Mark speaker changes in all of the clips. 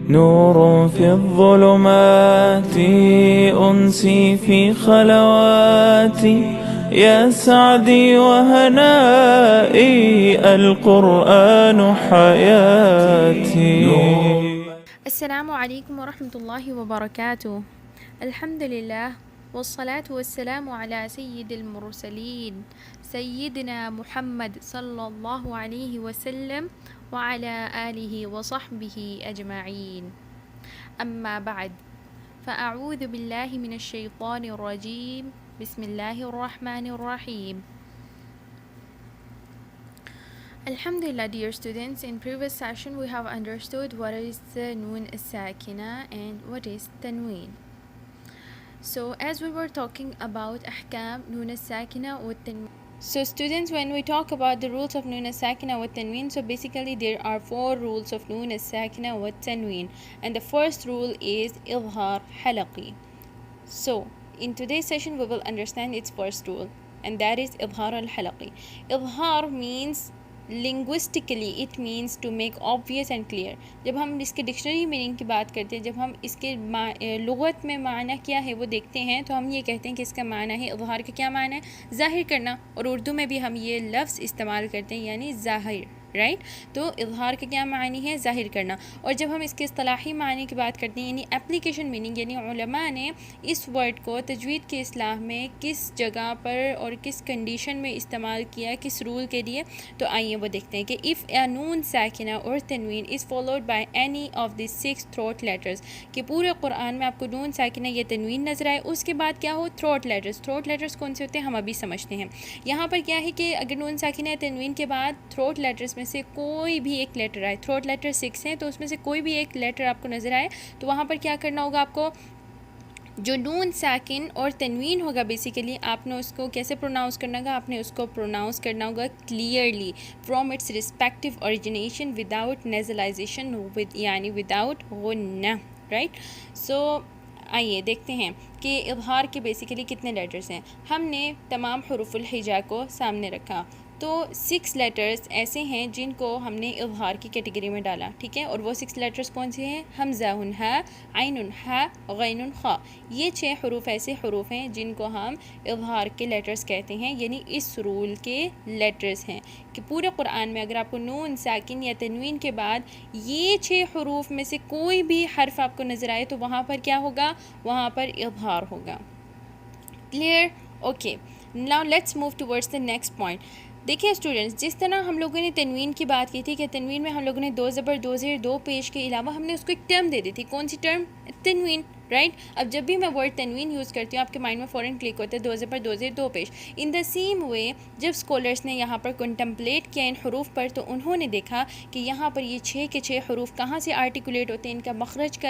Speaker 1: نور في الظلمات أنسي في خلواتي يا سعدي وهنائي القرآن حياتي.
Speaker 2: السلام عليكم ورحمة الله وبركاته. الحمد لله والصلاة والسلام على سيد المرسلين سيدنا محمد صلى الله عليه وسلم وعلى آله وصحبه أجمعين. أما بعد، فأعوذ بالله من الشيطان الرجيم. بسم الله الرحمن الرحيم. Alhamdulillah, dear students, in previous session we have understood what is the Noon as-Sakina and what is Tanween. So as we were talking about Ahkam Noon as-Sakina wa Tanween. So students, when we talk about the rules of Noon as-Sakina wa Tanween, so basically there are 4 rules of Noon as-Sakina wa Tanween, and the first rule is Idhar Halaqi. So in today's session we will understand its first rule, and that is Idhar al-Halaqi. Idhar means linguistically it means to make obvious and clear. جب ہم اس کے dictionary meaning کی بات کرتے ہیں، جب ہم اس کے لغت میں معنی کیا ہے وہ دیکھتے ہیں، تو ہم یہ کہتے ہیں کہ اس کا معنی ہے، اظہار کا کیا معنی ہے؟ ظاہر کرنا، اور اردو میں بھی ہم یہ لفظ استعمال کرتے ہیں، یعنی ظاہر، رائٹ؟ تو اظہار کا کیا معنی ہے؟ ظاہر کرنا. اور جب ہم اس کے اصطلاحی معنی کی بات کرتے ہیں، یعنی اپلیکیشن میننگ، یعنی علماء نے اس ورڈ کو تجوید کے اصلاح میں کس جگہ پر اور کس کنڈیشن میں استعمال کیا، کس رول کے لیے، تو آئیے وہ دیکھتے ہیں کہ if a noon sakina or tanween is followed by any of the 6 throat letters، کہ پورے قرآن میں آپ کو نون ساکنہ یا تنوین نظر آئے، اس کے بعد کیا ہو؟ Throat letters. تھروٹ لیٹرز کون سے ہوتے ہیں ہم ابھی سمجھتے ہیں. یہاں پر کیا ہے کہ اگر نون ساکنہ یا تنوین کے بعد تھروٹ لیٹرز میں سے کوئی بھی ایک لیٹر آئے، تھروٹ لیٹر 6 ہیں، تو اس میں سے کوئی بھی ایک لیٹر آپ کو نظر آئے، تو وہاں پر کیا کرنا ہوگا آپ کو؟ جو نون ساکن اور تنوین ہوگا بیسیکلی آپ نے اس کو کیسے پروناؤنس کرنا ہوگا؟ آپ نے اس کو پروناؤنس کرنا ہوگا clearly from its respective origination without nasalization, یعنی وداؤٹ غنہ، رائٹ؟ سو آئیے دیکھتے ہیں کہ اظہار کے بیسیکلی کتنے لیٹرز ہیں. ہم نے تمام حروف الہجا کو سامنے رکھا، تو 6 لیٹرز ایسے ہیں جن کو ہم نے اظہار کی کیٹیگری میں ڈالا، ٹھیک ہے؟ اور وہ 6 لیٹرز کون سے ہیں؟ حمزہ ہا، عین ہا، غین خا. یہ 6 حروف ایسے حروف ہیں جن کو ہم اظہار کے لیٹرز کہتے ہیں، یعنی اس رول کے لیٹرز ہیں کہ پورے قرآن میں اگر آپ کو نون ساکن یا تنوین کے بعد یہ 6 حروف میں سے کوئی بھی حرف آپ کو نظر آئے، تو وہاں پر کیا ہوگا؟ وہاں پر اظہار ہوگا. Clear? Okay. Now let's move towards the next point. دیکھیں اسٹوڈنٹس، جس طرح ہم لوگوں نے تنوین کی بات کی تھی کہ تنوین میں ہم لوگوں نے 2 زبر 2 زیر 2 پیش کے علاوہ ہم نے اس کو ایک ٹرم دے دی تھی. کون سی ٹرم؟ تنوین، رائٹ؟ اب جب بھی میں ورڈ تنوین یوز کرتی ہوں آپ کے مائنڈ میں فوراً کلک ہوتا ہے 2 زبر 2 زیر 2 پیش. ان دا سیم وے جب اسکالرس نے یہاں پر کنٹمپلیٹ کیا ان حروف پر، تو انہوں نے دیکھا کہ یہاں پر یہ 6 کے 6 حروف کہاں سے آرٹیکولیٹ ہوتے ہیں، ان کا مخرج کا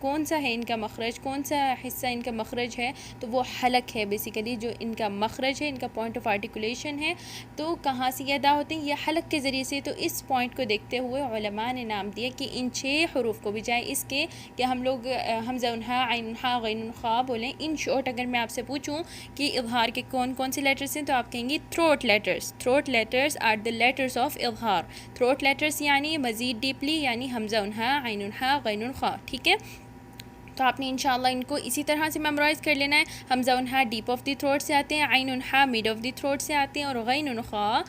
Speaker 2: کون سا ہے، ان کا مخرج کون سا حصہ ان کا مخرج ہے، تو وہ حلق ہے بیسیکلی جو ان کا مخرج ہے، ان کا پوائنٹ آف آرٹیکولیشن ہے. تو کہاں سے یہ ادا ہوتے ہیں؟ یہ حلق کے ذریعے سے. تو اس پوائنٹ کو دیکھتے ہوئے علماء نے نام دیا کہ ان 6 حروف کو بجائے اس کے کہ ہم لوگ حمزہ ہا، عین ہا، غین خا بولیں، ان شارٹ اگر میں آپ سے پوچھوں کہ اظہار کے کون کون سے لیٹرز ہیں، تو آپ کہیں گے throat letters. Throat letters are the letters of اظہار. تھروٹ لیٹرز یعنی مزید ڈیپلی، یعنی حمزہ ہا، عین ہا، غین خا، ٹھیک ہے؟ تو آپ نے انشاءاللہ ان کو اسی طرح سے میمورائز کر لینا ہے. حمزہ ہا ڈیپ آف دی تھروٹ سے آتے ہیں، عین ہا مڈ آف دی تھروٹ سے آتے ہیں، اور غین خا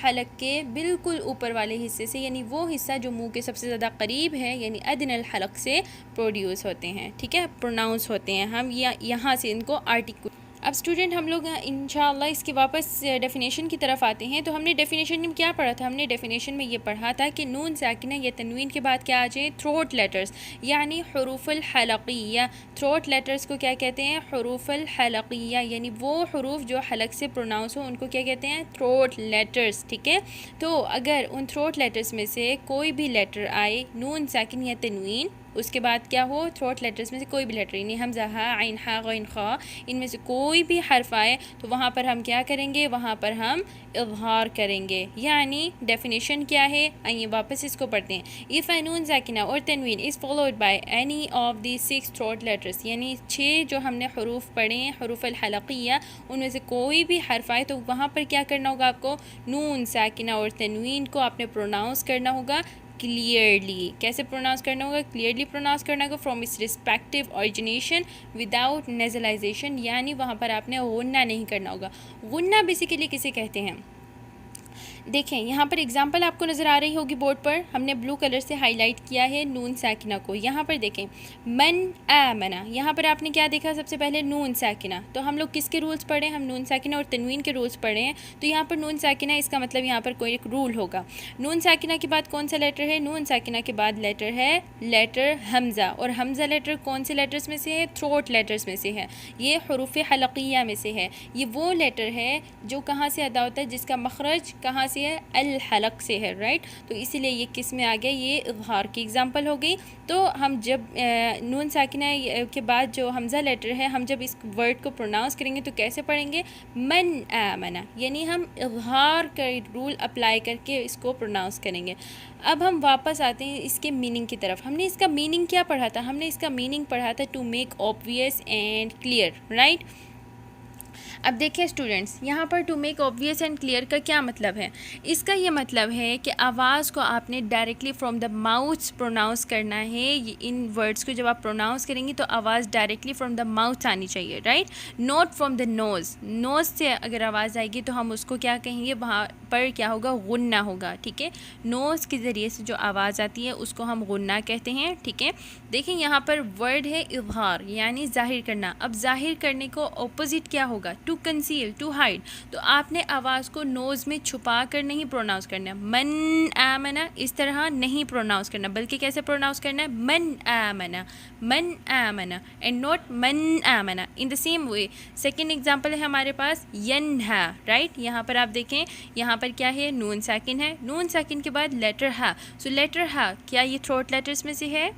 Speaker 2: حلق کے بالکل اوپر والے حصے سے، یعنی وہ حصہ جو منہ کے سب سے زیادہ قریب ہے، یعنی ادن الحلق سے پروڈیوس ہوتے ہیں، ٹھیک ہے؟ پروناؤنس ہوتے ہیں. ہم یہاں سے ان کو آرٹیکل. اب اسٹوڈنٹ ہم لوگ انشاءاللہ اس کی واپس ڈیفینیشن کی طرف آتے ہیں. تو ہم نے ڈیفینیشن میں کیا پڑھا تھا؟ ہم نے ڈیفینیشن میں یہ پڑھا تھا کہ نون ساکنہ یا تنوین کے بعد کیا آ جائیں؟ تھروٹ لیٹرز، یعنی حروف الحلقیہ. تھروٹ لیٹرز کو کیا کہتے ہیں؟ حروف الحلقیہ، یعنی وہ حروف جو حلق سے پروناؤنس ہو ان کو کیا کہتے ہیں؟ تھروٹ لیٹرز، ٹھیک ہے؟ تو اگر ان تھروٹ لیٹرز میں سے کوئی بھی لیٹر آئے نون ساکن یا تنوین، اس کے بعد کیا ہو؟ تھروٹ لیٹرز میں سے کوئی بھی لیٹر، یعنی حمزہ ہا، عین ہا، غین خا، ان میں سے کوئی بھی حرف آئے، تو وہاں پر ہم کیا کریں گے؟ وہاں پر ہم اظہار کریں گے. یعنی ڈیفینیشن کیا ہے؟ آئیے واپس اس کو پڑھتے ہیں. if a نون ساکنہ اور تنوین is followed by any of the 6 throat letters، یعنی 6 جو ہم نے حروف پڑھے ہیں حروف الحلقیہ، ان میں سے کوئی بھی حرف آئے، تو وہاں پر کیا کرنا ہوگا آپ کو؟ نون ساکنہ اور تنوین کو آپ نے پروناؤنس کرنا ہوگا کلیئرلی. کیسے پروناؤنس کرنا ہوگا؟ کلیئرلی پروناؤنس کرنا ہوگا from its respective origination without nasalization, یعنی وہاں پر آپ نے غنہ نہیں کرنا ہوگا. غنہ بیسیکلی کسے کہتے ہیں؟ دیکھیں یہاں پر اگزامپل آپ کو نظر آ رہی ہوگی بورڈ پر, ہم نے بلو کلر سے ہائی لائٹ کیا ہے نون ساکنہ کو. یہاں پر دیکھیں من آمنہ, یہاں پر آپ نے کیا دیکھا؟ سب سے پہلے نون ساکنہ. تو ہم لوگ کس کے رولز پڑھے ہیں؟ ہم نون ساکنہ اور تنوین کے رولز پڑھے ہیں. تو یہاں پر نون ساکنہ, اس کا مطلب یہاں پر کوئی ایک رول ہوگا. نون ساکنہ کے بعد کون سا لیٹر ہے؟ نون ساکنہ کے بعد لیٹر ہے لیٹر حمزہ, اور حمزہ لیٹر کون سے لیٹرز میں سے ہے؟ تھروٹ لیٹرز میں سے ہے. یہ حروف حلقیہ میں سے ہے. یہ وہ لیٹر ہے جو کہاں سے ادا ہوتا ہے؟ جس کا مخرج کہاں سے ہے؟ الحلق سے ہے, رائٹ. تو اسی لیے یہ کس میں آ گیا؟ یہ اظہار کی اگزامپل ہو گئی. تو ہم جب نون ساکنہ کے بعد جو حمزہ لیٹر ہے, ہم جب اس ورڈ کو پروناؤنس کریں گے تو کیسے پڑھیں گے؟ من آمنہ, یعنی ہم اظہار کا رول اپلائی کر کے اس کو پروناؤنس کریں گے. اب ہم واپس آتے ہیں اس کے میننگ کی طرف. ہم نے اس کا میننگ کیا پڑھا تھا؟ ہم نے اس کا میننگ پڑھا تھا to make obvious and clear, right. اب دیکھیں اسٹوڈنٹس, یہاں پر to make obvious and clear کا کیا مطلب ہے؟ اس کا یہ مطلب ہے کہ آواز کو آپ نے directly from the mouth pronouns کرنا ہے. ان ورڈس کو جب آپ پروناؤنس کریں گی تو آواز ڈائریکٹلی فرام دا ماؤتھ آنی چاہیے, رائٹ, ناٹ فرام دا نوز. نوز سے اگر آواز آئے گی تو ہم اس کو کیا کہیں گے؟ وہاں پر کیا ہوگا؟ غنہ ہوگا, ٹھیک ہے. نوز کے ذریعے سے جو آواز آتی ہے اس کو ہم غنہ کہتے ہیں, ٹھیک ہے. دیکھیں یہاں پر ورڈ ہے اظہار, یعنی ظاہر کرنا. اب ظاہر کرنے کو اپوزٹ کیا ہوگا؟ To conceal, to hide. تو آپ نے آواز کو نوز میں چھپا کر نہیں پروناؤنس کرنا. من آمنہ اس طرح نہیں پروناؤنس کرنا, بلکہ کیسے پروناؤنس کرنا ہے؟ من آمنہ, من آمنہ, اینڈ ناٹ من آمنہ. In the same way second example ہے ہمارے پاس ینہا, رائٹ. یہاں پر آپ دیکھیں یہاں پر کیا ہے؟ نون ساکن ہے. نون ساکن کے بعد لیٹر ہا. سو لیٹر ہا کیا یہ تھروٹ لیٹرز میں سے ہے؟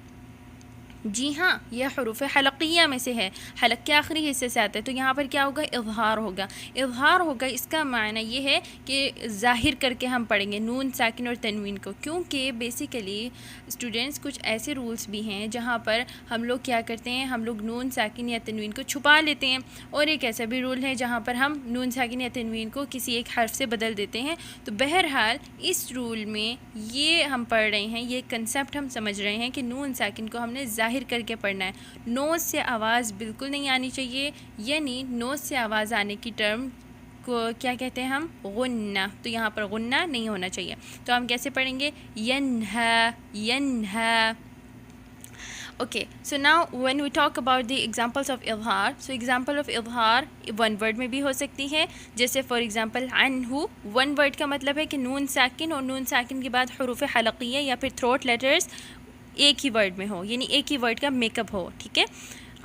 Speaker 2: جی ہاں, یہ حروف حلقیہ میں سے ہے, حلق کے آخری حصے سے آتا ہے. تو یہاں پر کیا ہوگا؟ اظہار ہوگا. اظہار ہوگا اس کا معنی یہ ہے کہ ظاہر کر کے ہم پڑھیں گے نون ساکن اور تنوین کو, کیونکہ بیسیکلی اسٹوڈنٹس کچھ ایسے رولس بھی ہیں جہاں پر ہم لوگ کیا کرتے ہیں؟ ہم لوگ نون ساکن یا تنوین کو چھپا لیتے ہیں, اور ایک ایسا بھی رول ہے جہاں پر ہم نون ساکن یا تنوین کو کسی ایک حرف سے بدل دیتے ہیں. تو بہرحال اس رول میں یہ ہم پڑھ رہے ہیں, یہ کنسیپٹ ہم سمجھ رہے ہیں کہ نون ساکن کو ہم نے ظاہر کر کے پڑھنا ہے. نوز سے آواز بالکل نہیں آنی چاہیے, یعنی نوز سے آواز آنے کی ٹرم کو کیا کہتے ہیں ہم؟ غنہ. تو یہاں پر غنہ نہیں ہونا چاہیے. تو ہم کیسے پڑھیں گے؟ ینہا, ینہا. Okay, so now when we talk about the examples of اظہار, so example of اظہار one word میں بھی ہو سکتی ہے, جیسے for example عنہ. one word کا مطلب ہے کہ نون ساکن اور نون ساکن کے بعد حروف حلقیہ یا پھر تھروٹ لیٹرز ایک ہی ورڈ میں ہو, یعنی ایک ہی ورڈ کا میک اپ ہو, ٹھیک ہے.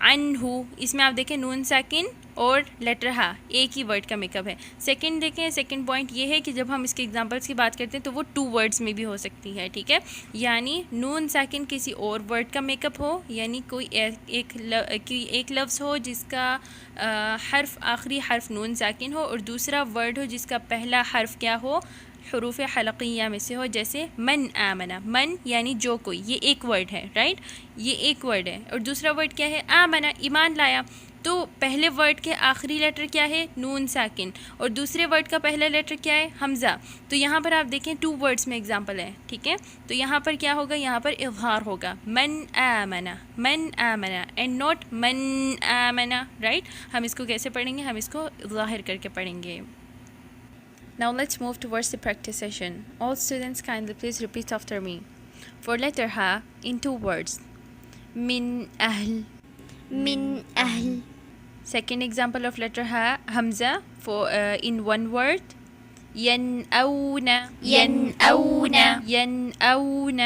Speaker 2: عنہ اس میں آپ دیکھیں نون ساکن اور لیٹر ہا ایک ہی ورڈ کا میک اپ ہے. سیکنڈ دیکھیں, سیکنڈ پوائنٹ یہ ہے کہ جب ہم اس کے ایگزامپلس کی بات کرتے ہیں تو وہ ٹو ورڈز میں بھی ہو سکتی ہے, ٹھیک ہے. یعنی نون ساکن کسی اور ورڈ کا میک اپ ہو, یعنی کوئی ایک لفظ ہو جس کا حرف آخری حرف نون ساکن ہو, اور دوسرا ورڈ ہو جس کا پہلا حرف کیا ہو؟ حروف حلقیہ میں سے ہو, جیسے من آمنہ. من یعنی جو کوئی, یہ ایک ورڈ ہے, رائٹ, یہ ایک ورڈ ہے. اور دوسرا ورڈ کیا ہے؟ آمنہ, ایمان لایا. تو پہلے ورڈ کے آخری لیٹر کیا ہے؟ نون ساکن, اور دوسرے ورڈ کا پہلا لیٹر کیا ہے؟ حمزہ. تو یہاں پر آپ دیکھیں ٹو ورڈز میں ایگزامپل ہے, ٹھیک ہے. تو یہاں پر کیا ہوگا؟ یہاں پر اظہار ہوگا, من آمنہ, من آمنہ, اینڈ ناٹ من آمنہ, رائٹ. ہم اس کو کیسے پڑھیں گے؟ ہم اس کو ظاہر کر کے پڑھیں گے. Now let's move towards the practice session. All students kindly please repeat after me. For letter Ha, in two words. Min ahl.
Speaker 3: من أهل.
Speaker 2: Second example of letter Ha, Hamza, for in one word. ينأون.
Speaker 3: ينأون.
Speaker 2: ينأون.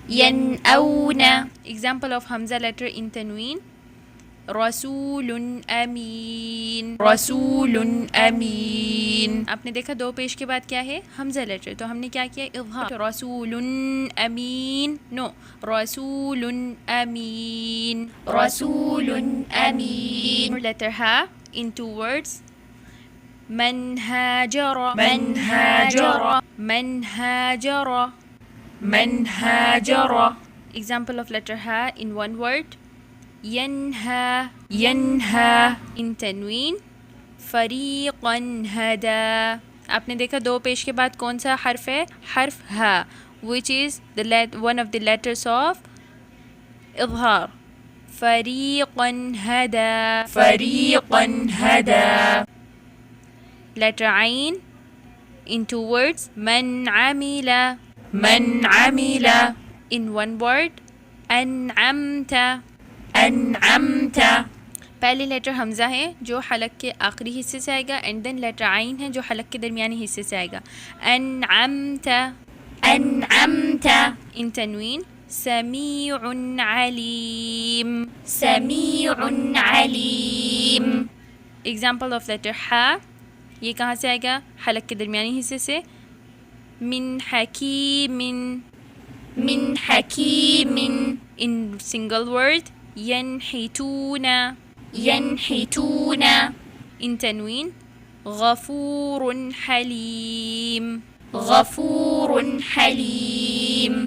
Speaker 3: ينأون.
Speaker 2: Example of Hamza letter in Tanween. رسول امین. رسول امین. آپ نے دیکھا دو پیش کے بعد کیا ہے؟ حمزہ لیٹر. تو ہم نے کیا کیا؟ اظہار. رسول امین. نو, رسول امین.
Speaker 3: رسول أمين.
Speaker 2: لیٹر ہا in two words. من هاجر.
Speaker 3: من هاجر.
Speaker 2: من هاجر.
Speaker 3: من هاجر.
Speaker 2: Example of letter ha in one word. ينهى.
Speaker 3: ينهى.
Speaker 2: in تنوین. فریقا ہدا. آپ نے دیکھا دو پیش کے بعد کون سا حرف ہے؟ حرف ہا. which is one of the letters of إظهار. فريقا هدى.
Speaker 3: فريقا هدى.
Speaker 2: Letter عين in 2 words. من عمل.
Speaker 3: من عمل.
Speaker 2: In 1 word. أنعمت.
Speaker 3: أنعمت.
Speaker 2: پہلے لیٹر حمزہ ہے جو حلق کے آخری حصے سے آئے گا اینڈ دین لیٹر عین ہے جو حلق کے درمیانی حصے سے آئے گا. انعمت.
Speaker 3: أنعمت.
Speaker 2: ان تنوین. سمیع علیم.
Speaker 3: سميع عليم.
Speaker 2: ایگزامپل آف لیٹر ح. یہ کہاں سے آئے گا؟ حلق کے درمیانی حصے سے. من حکیم.
Speaker 3: من حكيم.
Speaker 2: In single word. ينحتون.
Speaker 3: ينحتون.
Speaker 2: ان تنوین. غفور حلیم.
Speaker 3: غفور حليم.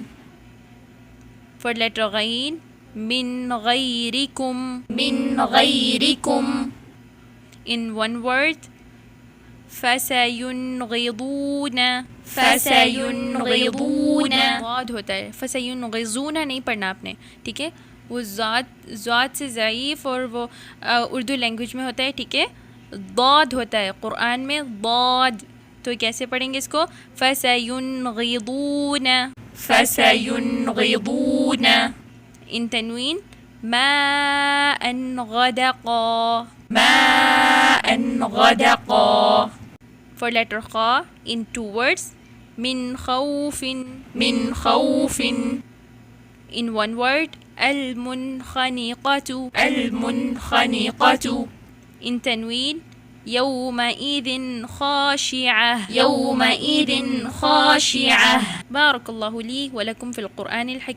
Speaker 2: For letter غین. من غیرکم.
Speaker 3: من غيركم.
Speaker 2: In 1 word. فسينغضون.
Speaker 3: فسينغضون.
Speaker 2: ضاد ہوتا ہے. فسينغضون نہیں پڑھنا آپ نے، ٹھیک ہے؟ وہ ذات سے ضعیف اور وہ اردو لینگویج میں ہوتا ہے، ٹھیک ہے؟ ضاد ہوتا ہے قرآن میں ضاد. تو کیسے پڑھیں گے اس کو؟ فسينغضون.
Speaker 3: فسينغضون.
Speaker 2: ان تنوین. ماء غدقا.
Speaker 3: ماء غدقا.
Speaker 2: For letter خا in 2 words. من خوف.
Speaker 3: من خوف.
Speaker 2: In 1 word. المنخنقة.
Speaker 3: المنخنقة.
Speaker 2: in تنوين. يومئذ خاشعة.
Speaker 3: يومئذ خاشعة.
Speaker 2: بارك الله لي ولكم في القرآن الحكيم.